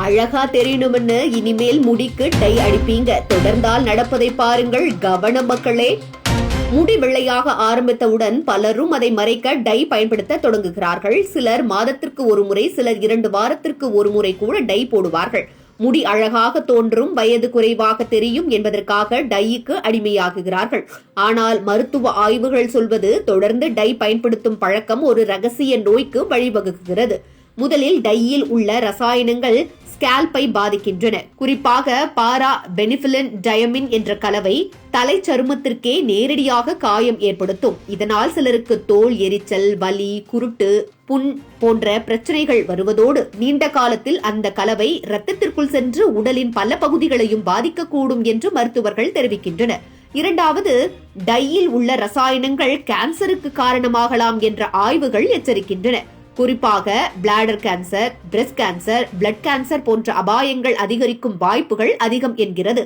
அழகா தெரியணும்னு இனிமேல் முடிக்கு டை அடிப்பீங்க. தொடர்ந்தால் நடப்பதை பாருங்கள். கவனம் மக்களே. முடி வெள்ளையாக ஆரம்பித்தவுடன் பலரும் அதை மறைக்க டை பயன்படுத்த தொடங்குகிறார்கள். சிலர் மாதத்திற்கு ஒரு முறை, சிலர் 2 வாரத்திற்கு ஒரு முறை கூட டை போடுவார்கள். முடி அழகாக தோன்றும், வயது குறைவாக தெரியும் என்பதற்காக டைக்கு அடிமையாகுகிறார்கள். ஆனால் மருத்துவ ஆய்வுகள் சொல்வது தொடர்ந்து டை பயன்படுத்தும் பழக்கம் ஒரு ரகசிய நோய்க்கு வழிவகுக்கிறது. முதலில் டையில் உள்ள ரசாயனங்கள் ஸ்கேல்பை பாதிக்கின்றன. குறிப்பாக பாரா பெனிஃபிலின் டயமின் என்ற கலவை தலை சருமத்திற்கே நேரடியாக காயம் ஏற்படுத்தும். இதனால் சிலருக்கு தோல் எரிச்சல், வலி, குருட்டு, புண் போன்ற பிரச்சனைகள் வருவதோடு நீண்ட காலத்தில் அந்த கலவை இரத்தத்திற்குள் சென்று உடலின் பல பகுதிகளையும் பாதிக்கக்கூடும் என்று மருத்துவர்கள் தெரிவிக்கின்றனர். இரண்டாவது, டையில் உள்ள ரசாயனங்கள் கேன்சருக்கு காரணமாகலாம் என்ற ஆய்வுகள் எச்சரிக்கின்றன. குறிப்பாக bladder cancer, breast cancer, blood cancer போன்ற அபாயங்கள் அதிகரிக்கும் வாய்ப்புகள் அதிகம் என்கிறது.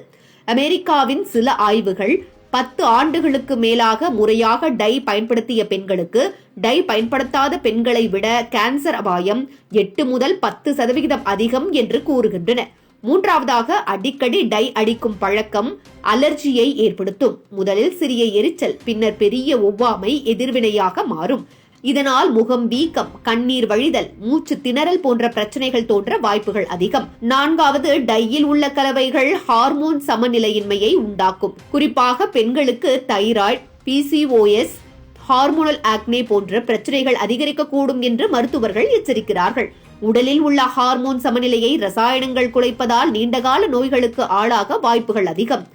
அமெரிக்காவின் சில ஆய்வுகள் 10 ஆண்டுகளுக்கு மேலாக முறையாக டை பயன்படுத்திய பெண்களுக்கு டை பயன்படுத்தாத பெண்களை விட கேன்சர் அபாயம் 8 முதல் 10% அதிகம் என்று கூறுகின்றன. மூன்றாவதாக, அடிக்கடி டை அடிக்கும் பழக்கம் அலர்ஜியை ஏற்படுத்தும். முதலில் சிறிய எரிச்சல், பின்னர் பெரிய ஒவ்வாமை எதிர்வினையாக மாறும். இதனால் முகம் வீக்கம், கண்ணீர் வழிதல், மூச்சு திணறல் போன்ற பிரச்சனைகள் தோன்ற வாய்ப்புகள் அதிகம். நான்காவது, டையில் உள்ள கலவைகள் ஹார்மோன் சமநிலையின்மையை உண்டாக்கும். குறிப்பாக பெண்களுக்கு தைராய்டு, PCOS, ஹார்மோனல் ஆக்னே போன்ற பிரச்சனைகள் அதிகரிக்கக்கூடும் என்று மருத்துவர்கள் எச்சரிக்கிறார்கள். உடலில் உள்ள ஹார்மோன் சமநிலையை ரசாயனங்கள் குலைப்பதால் நீண்டகால நோய்களுக்கு ஆளாக வாய்ப்புகள் அதிகம்.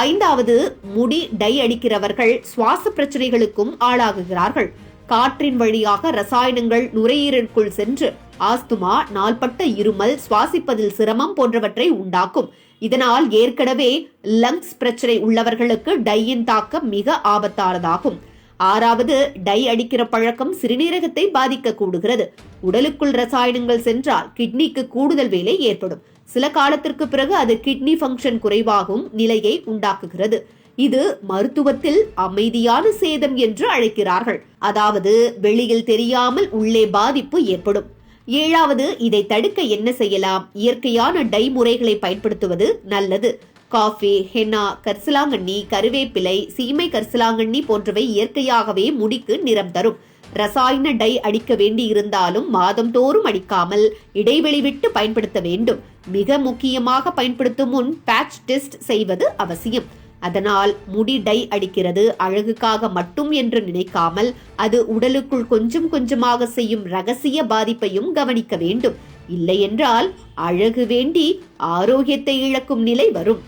ஐந்தாவது, முடி டை அடிக்கிறவர்கள் சுவாச பிரச்சனைகளுக்கும் ஆளாகுகிறார்கள். காற்றின் வழியாக ரசாயனங்கள் நுரையீரலுக்குள் சென்று ஆஸ்துமா, நாள்பட்ட இருமல், சுவாசிப்பதில் சிரமம் போன்றவற்றை உண்டாக்கும். இதனால் ஏற்கனவே லங்ஸ் பிரச்சனை உள்ளவர்களுக்கு டையின் தாக்கம் மிக ஆபத்தானதாகும். ஆறாவது, டை அடிக்கிற பழக்கம் சிறுநீரகத்தை பாதிக்க கூடுகிறது. உடலுக்குள் ரசாயனங்கள் சென்றால் கிட்னிக்கு கூடுதல் வேலை ஏற்படும். சில காலத்திற்கு பிறகு அது கிட்னி ஃபங்க்ஷன் குறைவாகும் நிலையை உண்டாக்குகிறது. இது மருத்துவத்தில் அமைதியான சேதம் என்று அழைக்கிறார்கள். அதாவது வெளியில் தெரியாமல் உள்ளே பாதிப்பு ஏற்படும். ஏழாவது, இதை தடுக்க என்ன செய்யலாம்? இயற்கையான டை முறைகளை பயன்படுத்துவது நல்லது. காஃபி, ஹென்னா, கரிசலாங்கண்ணி, கருவேப்பிலை, சீமை கரிசலாங்கண்ணி போன்றவை இயற்கையாகவே முடிக்கு நிறம் தரும். ரசாயன டை அடிக்க வேண்டி இருந்தாலும் மாதம் தோறும் அடிக்காமல் இடைவெளி விட்டு பயன்படுத்த வேண்டும். மிக முக்கியமாக பயன்படுத்தும் முன் பேட்ச் டெஸ்ட் செய்வது அவசியம். அதனால் முடி டை அடிக்கிறது அழகுக்காக மட்டும் என்று நினைக்காமல் அது உடலுக்குள் கொஞ்சம் கொஞ்சமாக செய்யும் ரகசிய பாதிப்பையும் கவனிக்க வேண்டும். இல்லையென்றால் அழகு வேண்டி ஆரோக்கியத்தை இழக்கும் நிலை வரும்.